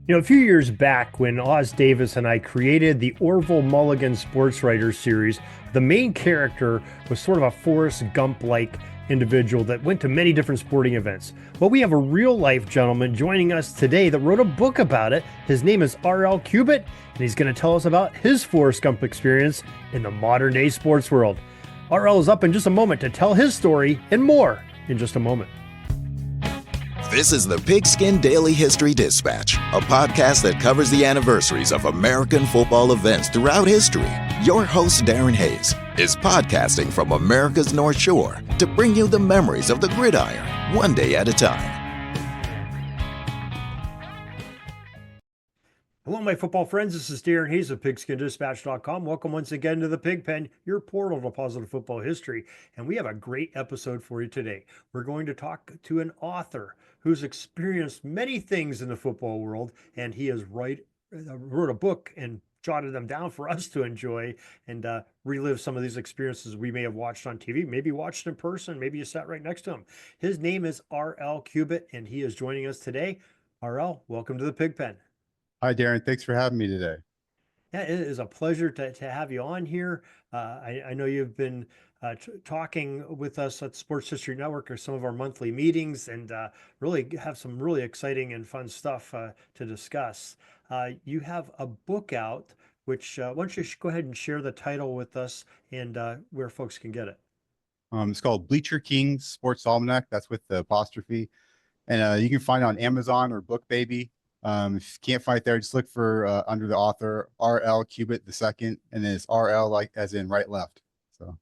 A few years back when Oz Davis and I created the Orville Mulligan Sports Writers series, the main character was sort of a Forrest Gump like individual that went to many different sporting events. Well, we have a real life gentleman joining us today that wrote a book about it. His name is R.L. Cubit, and he's going to tell us about his Forrest Gump experience in the modern day sports world. R.L. is up in just a moment to tell his story and more in just a moment. This is the Pigskin Daily History Dispatch, a podcast that covers the anniversaries of American football events throughout history. Your host, Darren Hayes, is podcasting from America's North Shore to bring you the memories of the gridiron, one day at a time. Hello, my football friends. This is Darren Hayes of PigskinDispatch.com. Welcome once again to the Pig Pen, your portal to positive football history. And we have a great episode for you today. We're going to talk to an author who's experienced many things in the football world, and he has wrote a book and jotted them down for us to enjoy and relive some of these experiences we may have watched on TV, maybe watched in person, maybe you sat right next to him. His name is R.L. Cubit, and he is joining us today. R.L., welcome to the Pig Pen. Hi, Darren. Thanks for having me today. Yeah, it is a pleasure to have you on here. I know you've been talking with us at Sports History Network or some of our monthly meetings and really have some really exciting and fun stuff to discuss. You have a book out, which why don't you go ahead and share the title with us and where folks can get it? It's called Bleacher Kings Sports Almanac. That's with the apostrophe. And you can find it on Amazon or BookBaby. If you can't find it there, just look for under the author R.L. Cubit II, and then it's R.L. like as in right left. So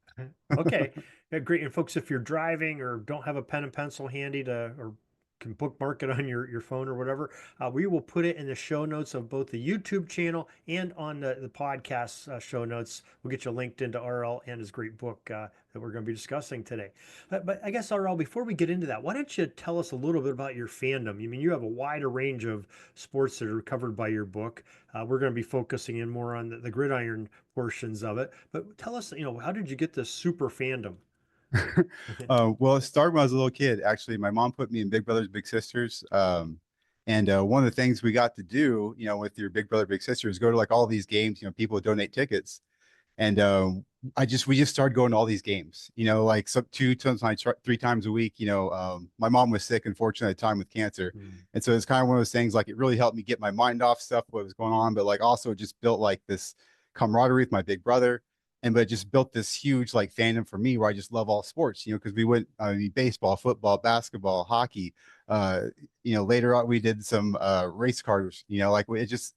Okay. Yeah, great. And folks, if you're driving or don't have a pen and pencil handy or can bookmark it on your phone or whatever, we will put it in the show notes of both the YouTube channel and on the podcast show notes. We'll get you linked into RL and his great book that we're going to be discussing today. But I guess, RL, before we get into that, why don't you tell us a little bit about your fandom? I mean, you have a wider range of sports that are covered by your book. We're going to be focusing in more on the gridiron portions of it. But tell us, how did you get this super fandom? well, it started when I was a little kid. Actually, my mom put me in Big Brothers Big Sisters. And one of the things we got to do, with your Big Brother Big Sister is go to like all these games. People donate tickets, and we just started going to all these games. Like some 2 times, 3 times a week. My mom was sick, unfortunately, at the time with cancer, and so it's kind of one of those things. Like it really helped me get my mind off stuff, what was going on, but like also just built like this camaraderie with my big brother. But it just built this huge like fandom for me where I just love all sports, because we went, baseball, football, basketball, hockey. Later on we did some race cars, like it just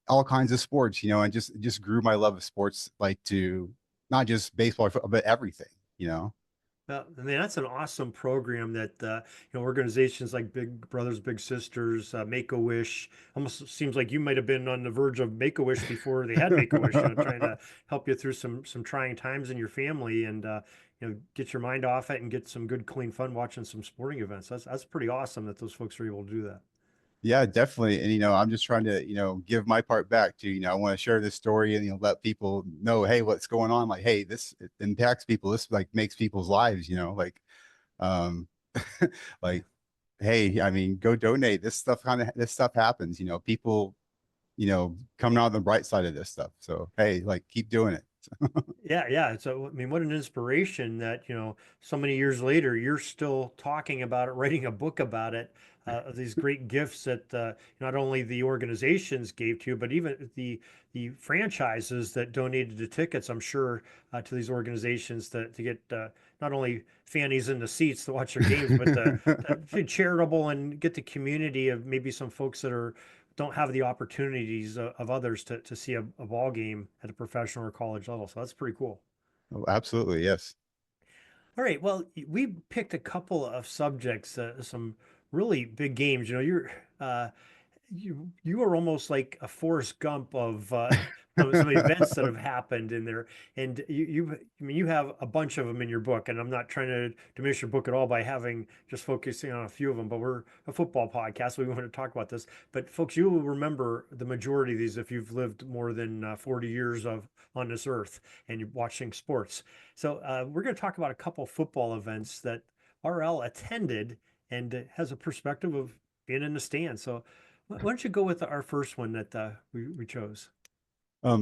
all kinds of sports, and just grew my love of sports, like to not just baseball, but everything. I mean, that's an awesome program that organizations like Big Brothers Big Sisters, Make-A-Wish, almost seems like you might have been on the verge of Make-A-Wish before they had Make-A-Wish, trying to help you through some trying times in your family and get your mind off it and get some good clean fun watching some sporting events. That's pretty awesome that those folks are able to do that. Yeah, definitely. And I'm just trying to, give my part back to, I want to share this story and let people know, hey, what's going on? Like, hey, this it impacts people. This like makes people's lives, like um like, hey, I mean, go donate. This stuff happens, people, coming out on the bright side of this stuff. So hey, like keep doing it. Yeah. So, I mean, what an inspiration that, so many years later, you're still talking about it, writing a book about it, these great gifts that not only the organizations gave to you, but even the franchises that donated the tickets, I'm sure, to these organizations to get not only fannies in the seats to watch their games, but to be charitable and get the community of maybe some folks that don't have the opportunities of others to see a ball game at a professional or college level. So that's pretty cool. Oh, absolutely, yes. All right. Well, we picked a couple of subjects, some really big games. Uh, you are almost like a Forrest Gump of some events that have happened in there, and I mean, you have a bunch of them in your book. And I'm not trying to diminish your book at all by having just focusing on a few of them. But we're a football podcast, so we want to talk about this. But folks, you will remember the majority of these if you've lived more than 40 years of on this earth and you're watching sports. So we're going to talk about a couple football events that RL attended and has a perspective of being in the stand. So Why don't you go with our first one that we chose?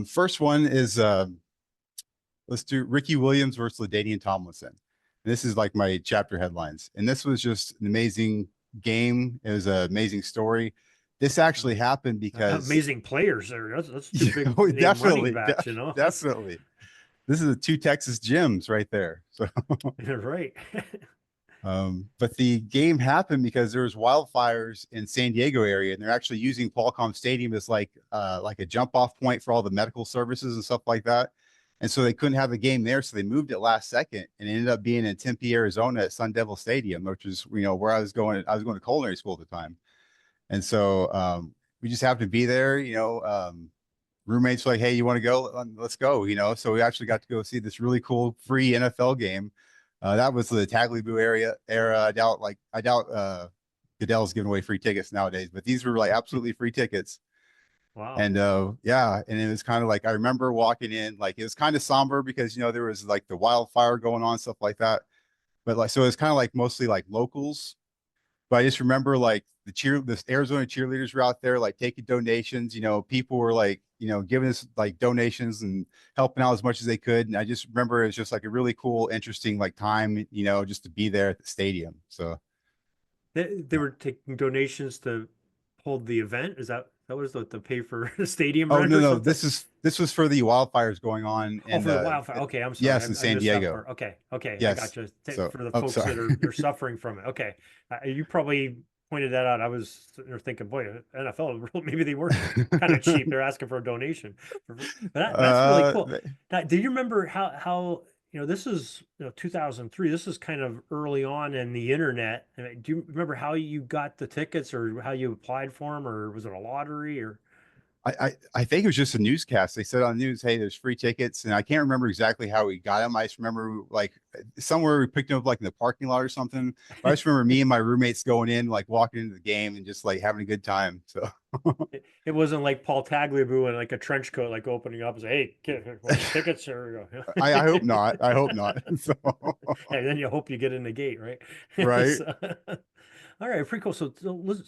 First one is let's do Ricky Williams versus LaDainian Tomlinson. And this is like my chapter headlines. And this was just an amazing game. It was an amazing story. This actually happened because Amazing players there. That's two yeah, big name running definitely, backs, you know. That's definitely. This is the two Texas gyms right there. So right. but the game happened because there was wildfires in San Diego area, and they're actually using Qualcomm Stadium as like a jump off point for all the medical services and stuff like that. And so they couldn't have a game there, so they moved it last second, and it ended up being in Tempe, Arizona, at Sun Devil Stadium, which is where I was going. I was going to culinary school at the time, and so we just happened to be there. Roommates were like, "Hey, you want to go? Let's go." So we actually got to go see this really cool free NFL game. That was the Tagliabue era. I doubt Goodell's giving away free tickets nowadays, but these were like absolutely free tickets. Wow. And yeah, and it was kind of like I remember walking in, like it was kind of somber because there was like the wildfire going on, stuff like that. But like so it was kind of like mostly like locals. But I just remember like the Arizona cheerleaders were out there like taking donations. People were like, giving us like donations and helping out as much as they could. And I just remember it was just like a really cool, interesting like time, just to be there at the stadium. So They were taking donations to hold the event. That was the pay for stadium oh rent no or no, something? this was for the wildfires going on Oh, in for the wildfire. the Okay, I'm sorry. yes, in I San missed that Diego. part. Okay, I Yes. got you. So For the oh folks sorry. that are suffering from it. Okay, you probably pointed that out. I was sitting there thinking, boy, NFL maybe they were kind of cheap. They're asking for a donation, but that's really uh cool. Now, do you remember how this is 2003? This is kind of early on in the internet. I mean, do you remember how you got the tickets or how you applied for them, or was it a lottery or? I think it was just a newscast. They said on the news, "Hey, there's free tickets," and I can't remember exactly how we got them. I just remember like somewhere we picked them up like in the parking lot or something. But I just remember me and my roommates going in, like walking into the game and just like having a good time. So It wasn't like Paul Tagliabue in like a trench coat, like opening up and say, "Hey, kid, want some tickets?" Or I hope not. I hope not. So and then you hope you get in the gate, right? right. So, all right, pretty cool. So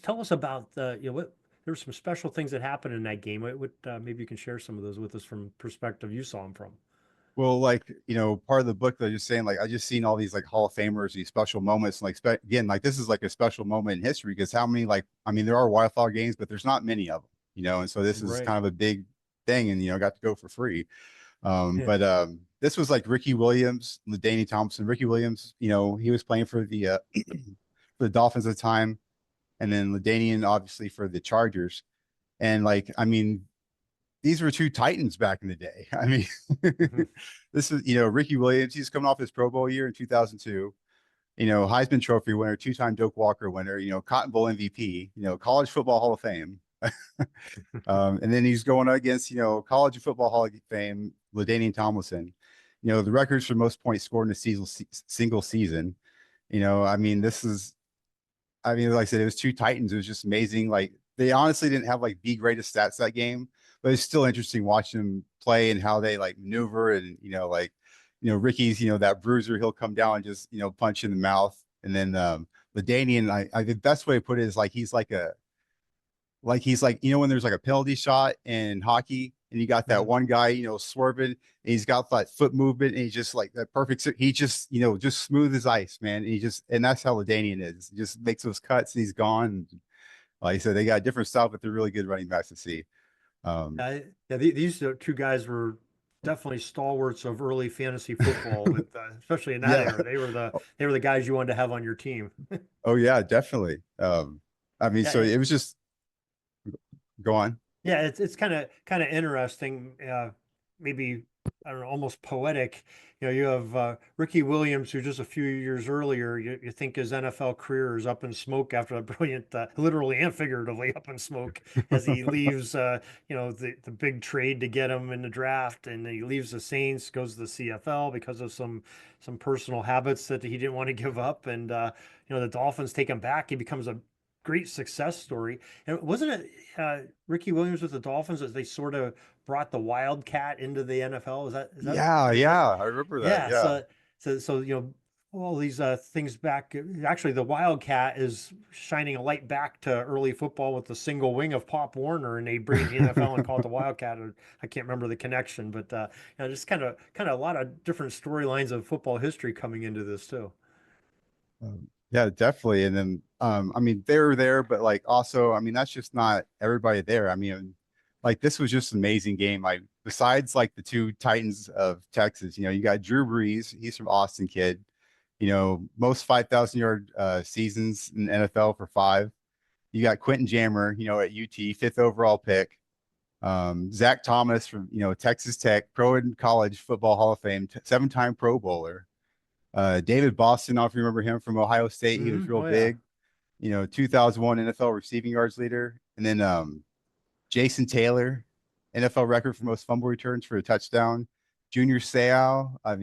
tell us about what there were some special things that happened in that game. What maybe you can share some of those with us from perspective you saw them from. Well, like, part of the book that I was just saying, like, I just seen all these like Hall of Famers, these special moments. And, like, again, like, this is like a special moment in history because how many, like, I mean, there are wildfire games, but there's not many of them, and so this is Right. kind of a big thing and, got to go for free. But this was like Ricky Williams, LaDainian Thompson. Ricky Williams, he was playing for the for the Dolphins at the time, and then LaDainian obviously for the Chargers. And like, I mean, these were two titans back in the day. I mean, this is Ricky Williams. He's coming off his Pro Bowl year in 2002. Heisman Trophy winner, two-time Doak Walker winner. Cotton Bowl MVP. College Football Hall of Fame. And then he's going against College Football Hall of Fame LaDainian Tomlinson. The records for most points scored in a single season. I mean, like I said, it was two titans. It was just amazing. Like they honestly didn't have like the greatest stats that game, but it's still interesting watching them play and how they like maneuver and Ricky's that bruiser, he'll come down and just punch in the mouth. And then LaDainian, I the best way to put it is like he's like when there's like a penalty shot in hockey and you got that Mhm. one guy swerving and he's got that foot movement and he's just like that perfect, he just just smooth as ice, man. And that's how LaDainian is. He just makes those cuts and he's gone. And like I said, they got a different style, but they're really good running backs to see. um Yeah, these two guys were definitely stalwarts of early fantasy football, with especially in that yeah. era. They were the guys you wanted to have on your team. Oh yeah, definitely. I mean, so Yeah, it was just go on. yeah, it's kind of interesting. Maybe I don't know, almost poetic. You have Ricky Williams, who just a few years earlier, you think his NFL career is up in smoke after a brilliant, literally and figuratively up in smoke as he leaves. The big trade to get him in the draft, and then he leaves the Saints, goes to the CFL because of some personal habits that he didn't want to give up, and the Dolphins take him back. He becomes a great success story. And wasn't it Ricky Williams with the Dolphins as they sort of brought the Wildcat into the NFL? Is that Yeah, right? yeah, I remember that. Yeah. Yeah. So all these things back. Actually, the Wildcat is shining a light back to early football with the single wing of Pop Warner, and they bring it to the NFL and call it the Wildcat. I can't remember the connection, but just kind of a lot of different storylines of football history coming into this too. Yeah, definitely. And then, I mean, they were there, but like also, I mean, that's just not everybody there. I mean, like this was just an amazing game. Like besides like the two Titans of Texas, you got Drew Brees. He's from Austin, kid. Most 5,000 yard seasons in the NFL for five. You got Quentin Jammer, at UT, fifth overall pick. Zach Thomas from Texas Tech, pro and college football Hall of Fame, seven-time Pro Bowler. David Boston, I don't know if you remember him from Ohio State. He was real Oh yeah. big. 2001 NFL receiving yards leader. And then Jason Taylor, NFL record for most fumble returns for a touchdown. Junior Seau. I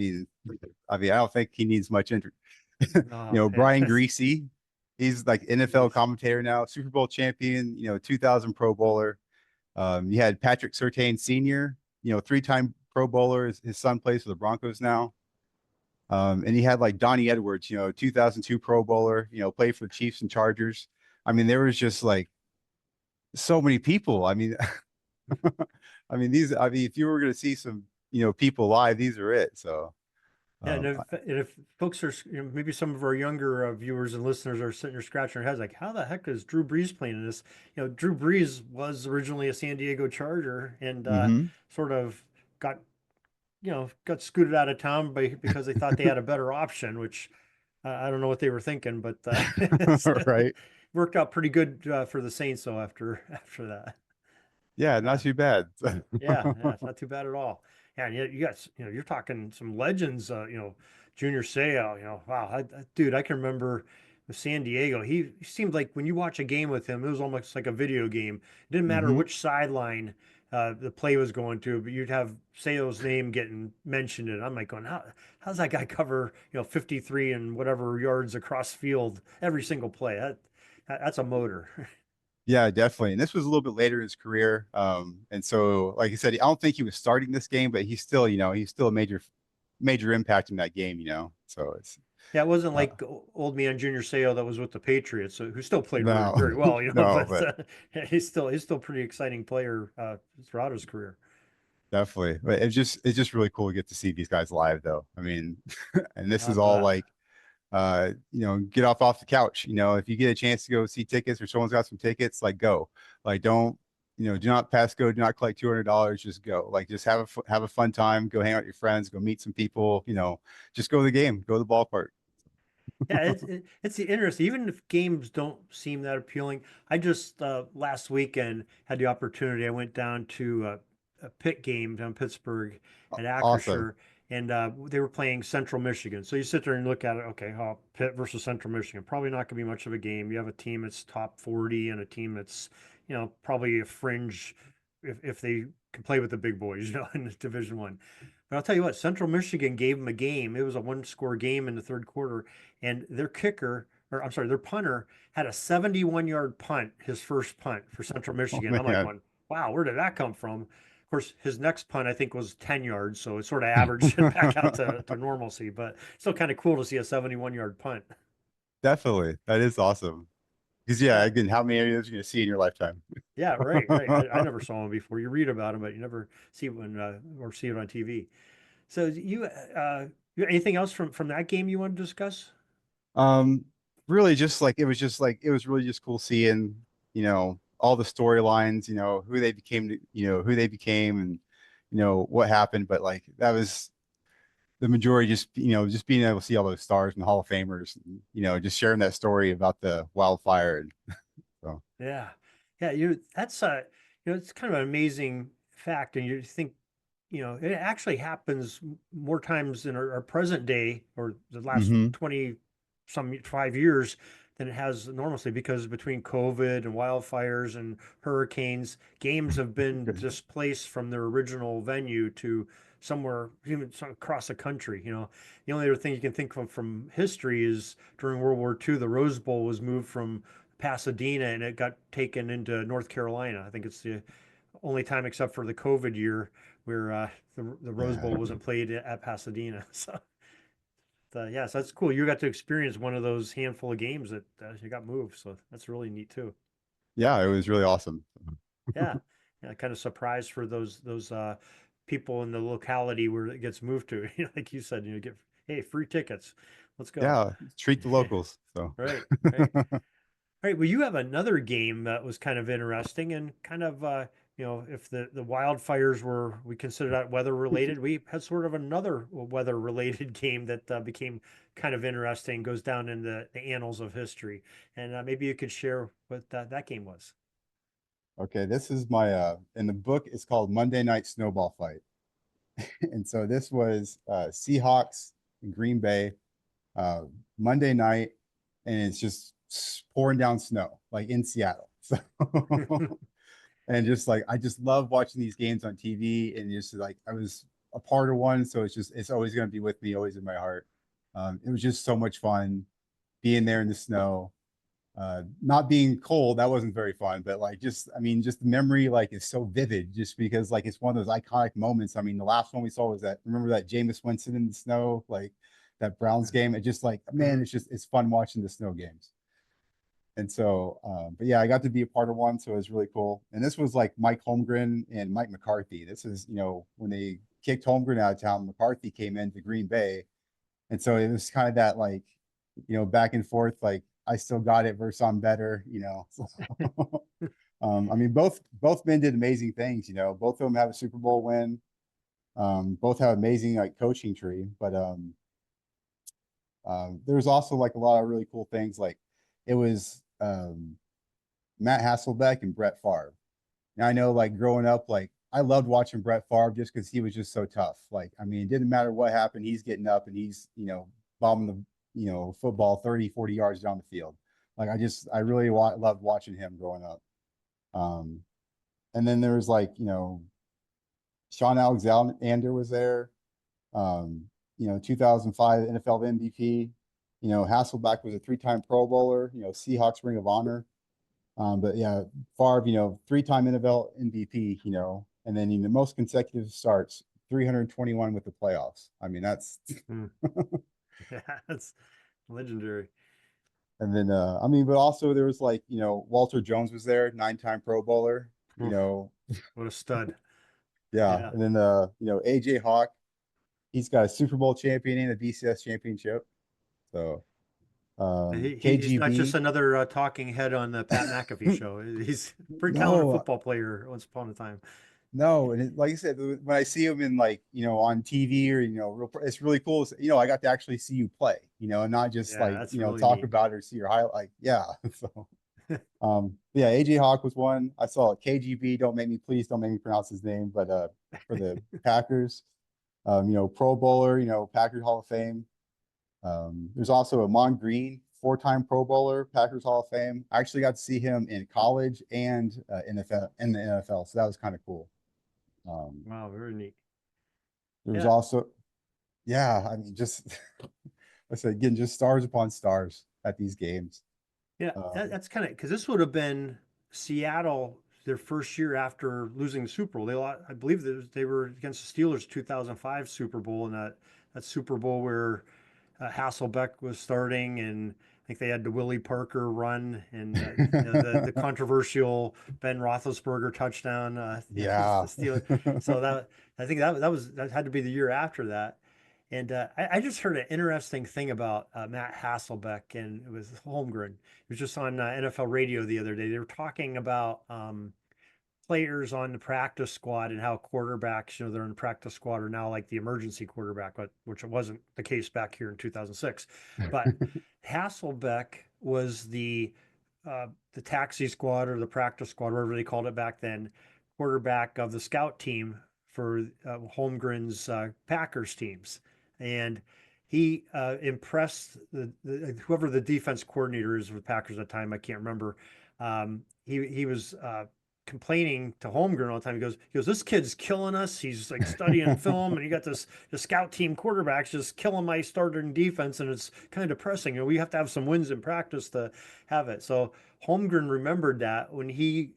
don't think he needs much intro. Oh, yeah. Brian Greasy. He's like NFL Jeez. commentator now, Super Bowl champion, 2000 Pro Bowler. You had Patrick Surtain Sr., three-time Pro Bowler. His son plays for the Broncos now. And he had like Donnie Edwards, 2002 Pro Bowler, played for the Chiefs and Chargers. I mean, there was just like so many people. I mean, if you were going to see some, people live, these are it. So, Yeah, um, and if folks are, maybe some of our younger viewers and listeners are sitting there scratching their heads like, how the heck is Drew Brees playing in this? Drew Brees was originally a San Diego Charger and mhm. sort of got, got scooted out of town because they thought they had a better option, which I don't know what they were thinking, but it's Right. worked out pretty good for the Saints though after that. Yeah, not Yeah. too bad. Yeah, it's not too bad at all. Yeah, and yet you got, you're talking some legends, Junior Seau, wow, dude, I can remember with San Diego. He seemed like when you watch a game with him, it was almost like a video game. It didn't matter Hmm. which sideline the play was going to, but you'd have Seau's name getting mentioned, and I'm like going, how's that guy cover, 53 and whatever yards across field every single play? That's a motor. Yeah, definitely. And this was a little bit later in his career. And so, like I said, I don't think he was starting this game, but he's still a major impact in that game. So it's Yeah, it wasn't uh, like old man Junior Seau that was with the Patriots, who still played very, no, very well, no, but but he's still a pretty exciting player throughout his career. definitely. But it's just really cool to get to see these guys live, though. I mean, and this I is all bet. like, get off the couch. If you get a chance to go see tickets or someone's got some tickets, like go. Like don't, do not pass go, do not collect $200. Just go. Like just have a fun time. Go hang out with your friends. Go meet some people. Just go to the game. Go to the ballpark. Yeah, it's the interest. Even if games don't seem that appealing, I just last weekend had the opportunity. I went down to a Pitt game down in Pittsburgh at Awesome. Acrisure, and they were playing Central Michigan. So you sit there and look at it. Okay, Pitt versus Central Michigan, probably not going to be much of a game. You have a team that's top 40 and a team that's probably a fringe if they can play with the big boys, in Division One. But I'll tell you what, Central Michigan gave them a game. It was a one-score game in the third quarter, and their kicker, or I'm sorry, their punter had a 71-yard punt, his first punt for Central Oh Michigan. I'm like man. going, wow, where did that come from? Of course, his next punt I think was 10 yards, so it sort of averaged it back out to normalcy, but still kind of cool to see a 71-yard punt. Definitely. That is awesome. Because yeah, Yeah, again, how many of those are you gonna see in your lifetime? yeah, right. I never saw him before. You read about him, but you never see one or see it on TV. So anything else from that game you want to discuss? Um, Really it was really just cool seeing, all the storylines, who they became and what happened. But like that was the majority just just being able to see all those stars and Hall of Famers, and, just sharing that story about the wildfire. And so Yeah. Yeah, that's it's kind of an amazing fact. And you think, it actually happens more times in our present day or the last hmm 20 some 5 years than it has normalcy because between COVID and wildfires and hurricanes, games have been displaced from their original venue to somewhere even across the country. The only other thing you can think of from history is during World War II, the Rose Bowl was moved from Pasadena and it got taken into North Carolina. I think it's the only time except for the COVID year where the Rose yeah. Bowl wasn't played at Pasadena. So Yeah, so that's cool. You got to experience one of those handful of games that you got moved. So that's really neat too. Yeah, it was really awesome. Yeah. Yeah, kind of surprised for those people in the locality where it gets moved to. Like you said, get, hey, free tickets. Let's go. Yeah, treat the locals. So Right, right. All right. Well, you have another game that was kind of interesting and kind of, if the wildfires were, we consider that weather related, we had sort of another weather related game that became kind of interesting, goes down in the annals of history. And maybe you could share what that game was. okay, this is my in the book it's called Monday Night Snowball Fight. And so this was Seahawks in Green Bay uh Monday night, and it's just pouring down snow like in Seattle. So and just like I just love watching these games on TV, and just like I was a part of one, so it's always going to be with me, always in my heart. It was just so much fun being there in the snow, not being cold. That wasn't very fun, but like just I mean just the memory like is so vivid just because like it's one of those iconic moments. I mean the last one we saw was that, remember that Jameis Winston in the snow, like that Browns game. It just like man, Mhm. it's fun watching the snow games. And so, but yeah, I got to be a part of one, so it was really cool. And this was like Mike Holmgren and Mike McCarthy. This is, when they kicked Holmgren out of town, McCarthy came into Green Bay. And so it was kind of that like, back and forth, like I still got it versus I'm better, I mean, both men did amazing things, both of them have a Super Bowl win. Both have amazing like coaching tree, but there's also like a lot of really cool things. Like it was Matt Hasselbeck and Brett Favre. And I know like growing up, like I loved watching Brett Favre just because he was just so tough. Like, I mean, it didn't matter what happened, he's getting up and he's, bombing the, football 30, 40 yards down the field. Like I really loved watching him growing up. Um, and then there was like, Sean Alexander was there. 2005 NFL MVP. Hasselbeck was a three-time Pro Bowler, Seahawks Ring of Honor. But yeah, Favre, three-time NFL MVP, and then most consecutive starts, 321 with the playoffs. I mean, that's Mm. Yeah, that's legendary. and then I mean, but also there was like, Walter Jones was there, nine-time Pro Bowler, Oof, what a stud. yeah, Yeah. and then AJ Hawk, he's got a Super Bowl champion and a BCS championship. So He's not just KGB, another talking head on the Pat McAfee show. He's a pretty talented no, football player once upon a time. no, and like I said, when I see him in like on TV or it's really cool. I got to actually see you play, and not just Yeah, like that's really talk neat. about it or see your highlight. Like, yeah, so yeah, AJ Hawk was one. I saw KGB. Don't make me pronounce his name, but for the Packers, Pro Bowler, Packers Hall of Fame. There's also Amon Green, four-time Pro Bowler, Packers Hall of Fame. I actually got to see him in college and NFL in the NFL, so that was kind of cool. Um, Wow, very neat. there was Yeah, also, yeah, I mean, just I said again, just stars upon stars at these games. yeah, Um, that's kind of because this would have been Seattle their first year after losing the Super Bowl. I believe they were against the Steelers 2005 Super Bowl, and that Super Bowl where Hasselbeck was starting, and I think they had the Willie Parker run and the controversial Ben Roethlisberger touchdown. Against the yeah, Steelers. So that I think that had to be the year after that. And I just heard an interesting thing about Matt Hasselbeck, and it was Holmgren. It was just on NFL radio the other day. They were talking about players on the practice squad and how quarterbacks, they're in the practice squad are now like the emergency quarterback, but which wasn't the case back here in 2006. But Hasselbeck was the taxi squad or the practice squad, whatever they called it back then, quarterback of the scout team for Holmgren's Packers teams, and he impressed whoever the defense coordinator is with Packers at the time. I can't remember. He was complaining to Holmgren all the time. He goes, this kid's killing us. He's like studying film, and you got the scout team quarterbacks just killing my starting defense, and it's kind of depressing. We have to have some wins in practice to have it. So Holmgren remembered that when he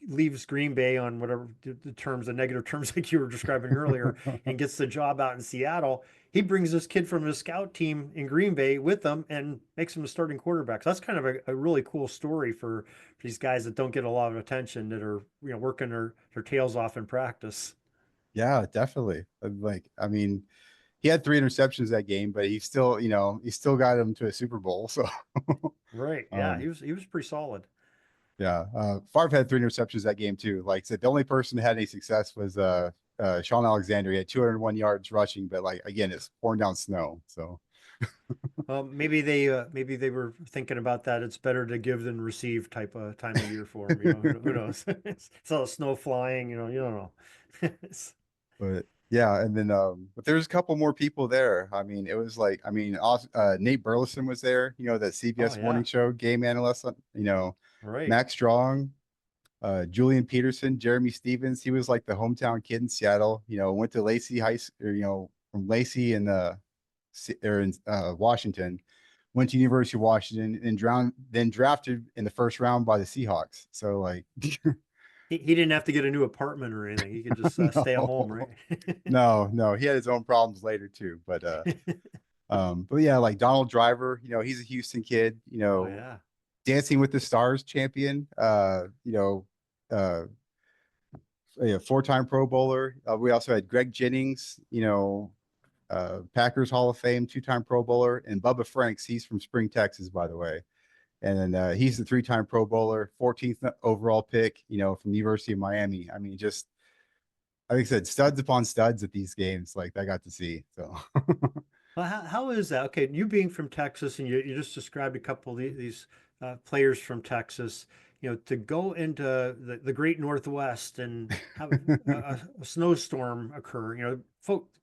leaves Green Bay on whatever the terms, the negative terms like you were describing earlier, and gets the job out in Seattle. He brings this kid from his scout team in Green Bay with them and makes him the starting quarterback. So that's kind of a really cool story for these guys that don't get a lot of attention, that are, working their tails off in practice. Yeah, definitely. Like, I mean, he had 3 interceptions that game, but he still got him to a Super Bowl. So, Right. Yeah, um, he was pretty solid. yeah, Favre had 3 interceptions that game too. Like I said, the only person that had any success was Sean Alexander. He had 201 yards rushing, but like again, it's pouring down snow. So Well, maybe they were thinking about that. It's better to give than receive type of time of year for them. Who knows? It's all snow flying. You don't know. but yeah, and then but there's a couple more people there. I mean, it was like Nate Burleson was there, that Oh CBS morning yeah, show game analyst, right. Max Strong, Julian Peterson, Jeremy Stevens. He was like the hometown kid in Seattle, went to Lacey High or, from Lacey in Washington, went to University of Washington and then drafted in the first round by the Seahawks. So like He didn't have to get a new apartment or anything. He could just stay at home, no, right? no, he had his own problems later too. But yeah, like Donald Driver, he's a Houston kid, Oh yeah. Dancing with the Stars champion, uh, a 4-time Pro Bowler. We also had Greg Jennings, Packers Hall of Fame, 2-time Pro Bowler, and Bubba Franks. He's from Spring, Texas, by the way. And then he's the 3-time Pro Bowler, 14th overall pick, from the University of Miami. I mean, just like I said, studs upon studs at these games, like I got to see. So Well, how is that? Okay, you being from Texas, and you just described a couple of these players from Texas, to go into the great Northwest and have a snowstorm occur.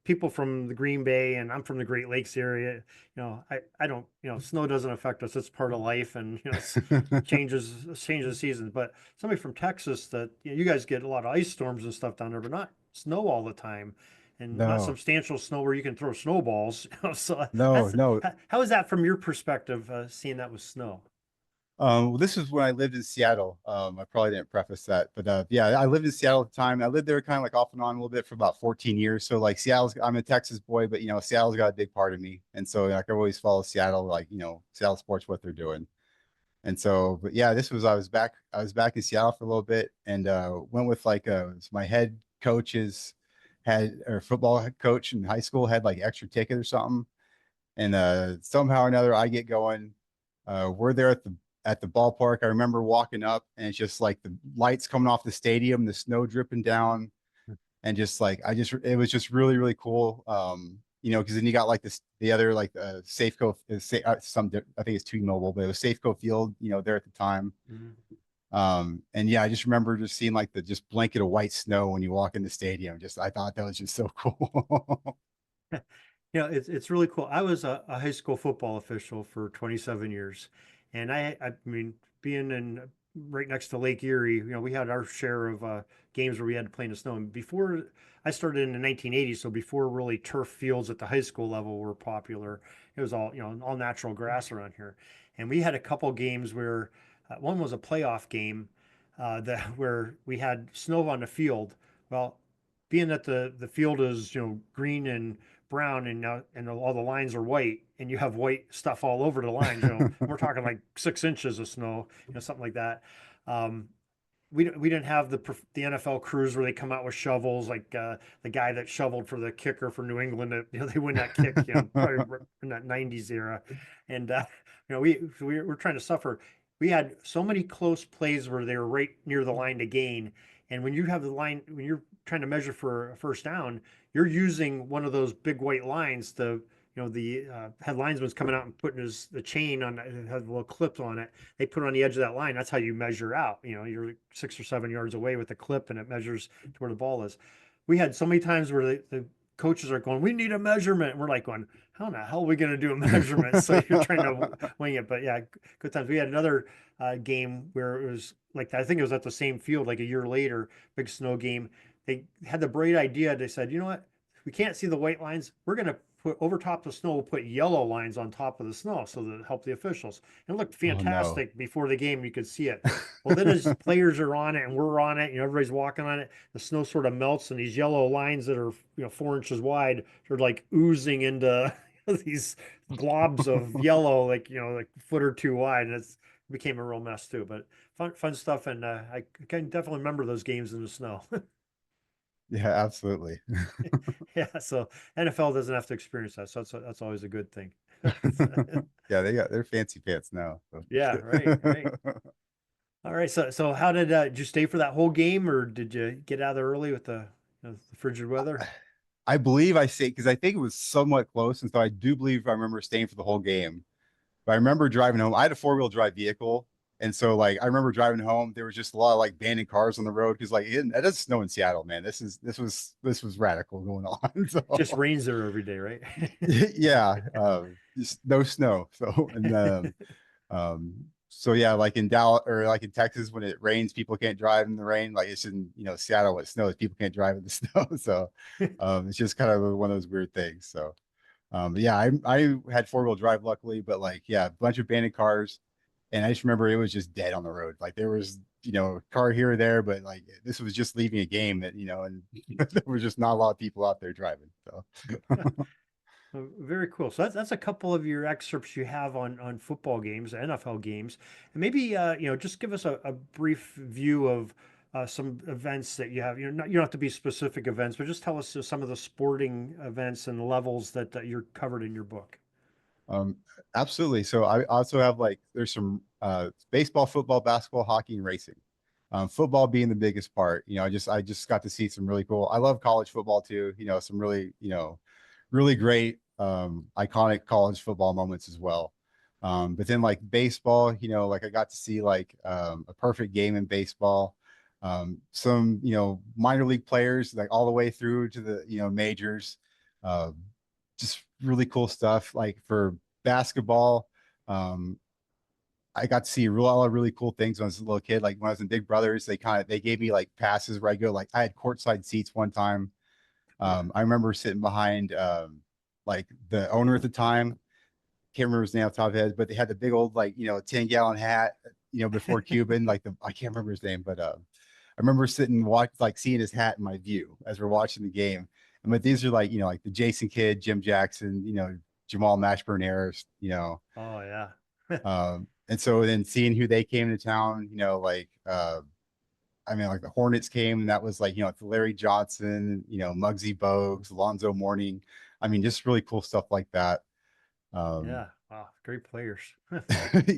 People from the Green Bay, and I'm from the Great Lakes area. I don't, snow doesn't affect us. It's part of life, and it's changes the seasons. But somebody from Texas, that you guys get a lot of ice storms and stuff down there, but not snow all the time, and not no, substantial snow where you can throw snowballs. So no, no. how is that from your perspective, seeing that with snow? Well, this is when I lived in Seattle. I probably didn't preface that, but yeah, I lived in Seattle at the time. I lived there kind of like off and on a little bit for about 14 years. So like I'm a Texas boy, but Seattle's got a big part of me, and so like I always follow Seattle, like Seattle sports, what they're doing. And so, but yeah, I was back in Seattle for a little bit, and went with like my head coaches had or football coach in high school had like extra ticket or something, and somehow or another I get going. We're there at the ballpark. I remember walking up, and it's just like the lights coming off the stadium, the snow dripping down, and just like it was just really really cool. Because then you got like the other like Safeco I think it's T-Mobile, but it was Safeco Field, there at the time. Mhm. And yeah, I just remember just seeing like the just blanket of white snow when you walk in the stadium. Just I thought that was just so cool. It's really cool. I was a high school football official for 27 years, and I mean, being in right next to Lake Erie, we had our share of games where we had to play in the snow. And before I started in the 1980s, so before really turf fields at the high school level were popular, it was all natural grass around here. And we had a couple games where one was a playoff game that where we had snow on the field. Well, being that the field is green and brown, and now and all the lines are white, and you have white stuff all over the lines, we're talking like 6 inches of snow, something like that. um, we didn't have the NFL crews where they come out with shovels, like the guy that shoveled for the kicker for New England, that they win that kick, probably in that 90s era. And we're trying to suffer. We had so many close plays where they were right near the line to gain. And when you have the line, when you're trying to measure for a first down, you're using one of those big white lines to, the head linesman's coming out and putting the chain on it, had little clips on it. They put it on the edge of that line. That's how you measure out. You're 6 or 7 yards away with the clip, and it measures to where the ball is. We had so many times where the coaches are going, "We need a measurement." And we're like going, "How in the hell are we going to do a measurement?" So you're trying to wing it. But yeah, good times. We had another game where it was like, I think it was at the same field, like a year later, big snow game. They had the bright idea. They said, "You know what? We can't see the white lines. We're going to put over top of the snow, we'll put yellow lines on top of the snow so that it helped the officials. And it looked Oh no. fantastic before the game. You could see it. Well, then as players are on it and we're on it, everybody's walking on it, the snow sort of melts and these yellow lines that are 4 inches wide are like oozing into these globs of yellow, like like a foot or two wide, and it became a real mess too. But fun stuff, and I can definitely remember those games in the snow. Yeah, absolutely. Yeah, so NFL doesn't have to experience that, so that's always a good thing. Yeah, they got their fancy pants now. So. Yeah, right, right. All right, so how did you stay for that whole game, or did you get out of there early with the frigid weather? I believe I say because I think it was somewhat close, and so I do believe I remember staying for the whole game. But I remember driving home. I had a 4-wheel drive vehicle, and so like I remember driving home. There was just a lot of like abandoned cars on the road because like it doesn't snow in Seattle, man. This was radical going on. So Just rains there every day, right? yeah, just no snow. So and so yeah, like in Dallas or like in Texas, when it rains, people can't drive in the rain. Like it's in Seattle, when it snows, people can't drive in the snow. So it's just kind of one of those weird things. So but yeah, I had 4-wheel drive luckily, but like yeah, a bunch of abandoned cars, and I just remember it was just dead on the road. Like there was a car here or there, but like this was just leaving a game that and there was just not a lot of people out there driving. So Very cool. So that's a couple of your excerpts you have on football games, NFL games, and maybe just give us a brief view of some events that you have. You don't have to be specific events, but just tell us some of the sporting events and levels that you're covered in your book. Um, absolutely. So I also have like there's some baseball, football, basketball, hockey, and racing. Football being the biggest part. I just got to see some really cool. I love college football too. Some really really great iconic college football moments as well. But then like baseball, like I got to see like a perfect game in baseball. Some minor league players like all the way through to the majors. Uh, just really cool stuff. Like for basketball, I got to see a lot of really cool things when I was a little kid. Like when I was in Big Brothers, they gave me like passes where I go. Like I had courtside seats one time. I remember sitting behind like the owner at the time. Can't remember his name off the top of his head, but they had the big old like 10-gallon hat. Before Cuban, like I can't remember his name, but I remember sitting and like seeing his hat in my view as we're watching the game. But these are like like the Jason Kidd, Jim Jackson, Jamal Mashburn eras, Oh yeah. and so then seeing who they came to town, like I mean like the Hornets came, and that was like Larry Johnson, Muggsy Bogues, Alonzo Mourning. I mean just really cool stuff like that. Yeah. Wow. Great players.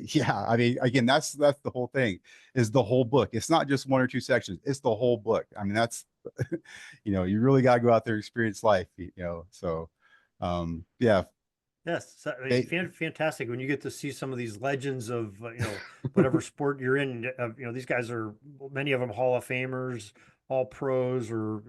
Yeah, I mean again that's the whole thing is the whole book. It's not just one or two sections, it's the whole book. I mean that's you really got to go out there and experience life, so yeah. Yes, so, I mean, They, fantastic when you get to see some of these legends of whatever sport you're in. These guys are many of them Hall of Famers, all pros, or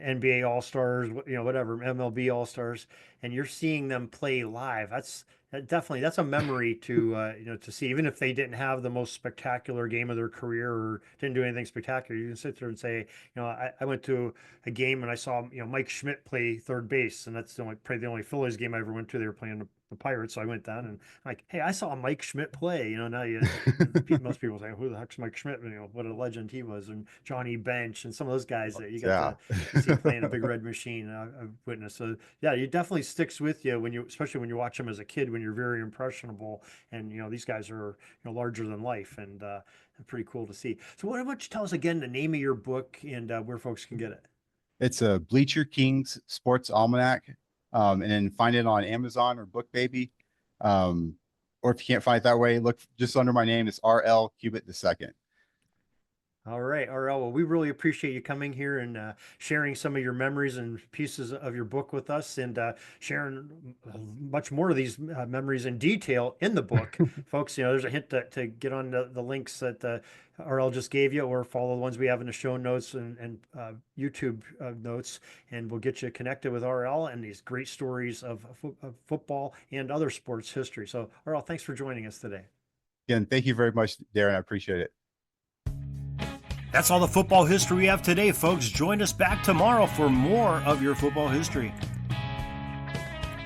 NBA All Stars, whatever MLB All Stars, and you're seeing them play live. That's a memory to to see, even if they didn't have the most spectacular game of their career or didn't do anything spectacular. You can sit there and say, I went to a game and I saw Mike Schmidt play third base, and that's probably the only Phillies game I ever went to. They were playing the Pirates, so I went down and like, hey, I saw Mike Schmidt play. Now most people say, who the heck's Mike Schmidt? What a legend he was, and Johnny Bench and some of those guys that you got to see playing a big red machine. I've witnessed. So yeah, it definitely sticks with you especially when you watch them as a kid when you're very impressionable, and these guys are larger than life, and pretty cool to see. So why don't you tell us again the name of your book and where folks can get it? it's a Bleacher Kings Sports Almanac, and then find it on Amazon or BookBaby, or if you can't find it that way, look just under my name. It's RL Cubit II. All right, RL. Well, we really appreciate you coming here and sharing some of your memories and pieces of your book with us, and sharing much more of these memories in detail in the book. Folks, there's a hint to get on the links that RL just gave you, or follow the ones we have in the show notes and YouTube notes, and we'll get you connected with RL and these great stories of football and other sports history. So, RL, thanks for joining us today. Again, thank you very much, Darren. I appreciate it. That's all the football history we have today, folks. Join us back tomorrow for more of your football history.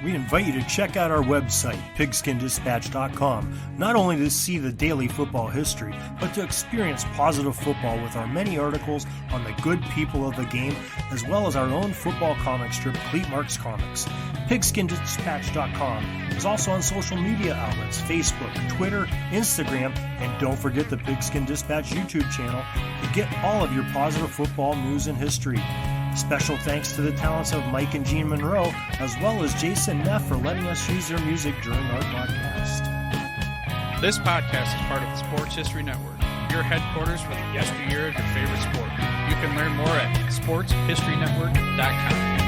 We invite you to check out our website, pigskindispatch.com, not only to see the daily football history, but to experience positive football with our many articles on the good people of the game, as well as our own football comic strip, Cleat Marks Comics. Pigskindispatch.com is also on social media outlets, Facebook, Twitter, Instagram, and don't forget the Pigskin Dispatch YouTube channel to get all of your positive football news and history. Special thanks to the talents of Mike and Gene Monroe, as well as Jason Neff for letting us use their music during our podcast. This podcast is part of the Sports History Network, your headquarters for the yesteryear of your favorite sport. You can learn more at sportshistorynetwork.com.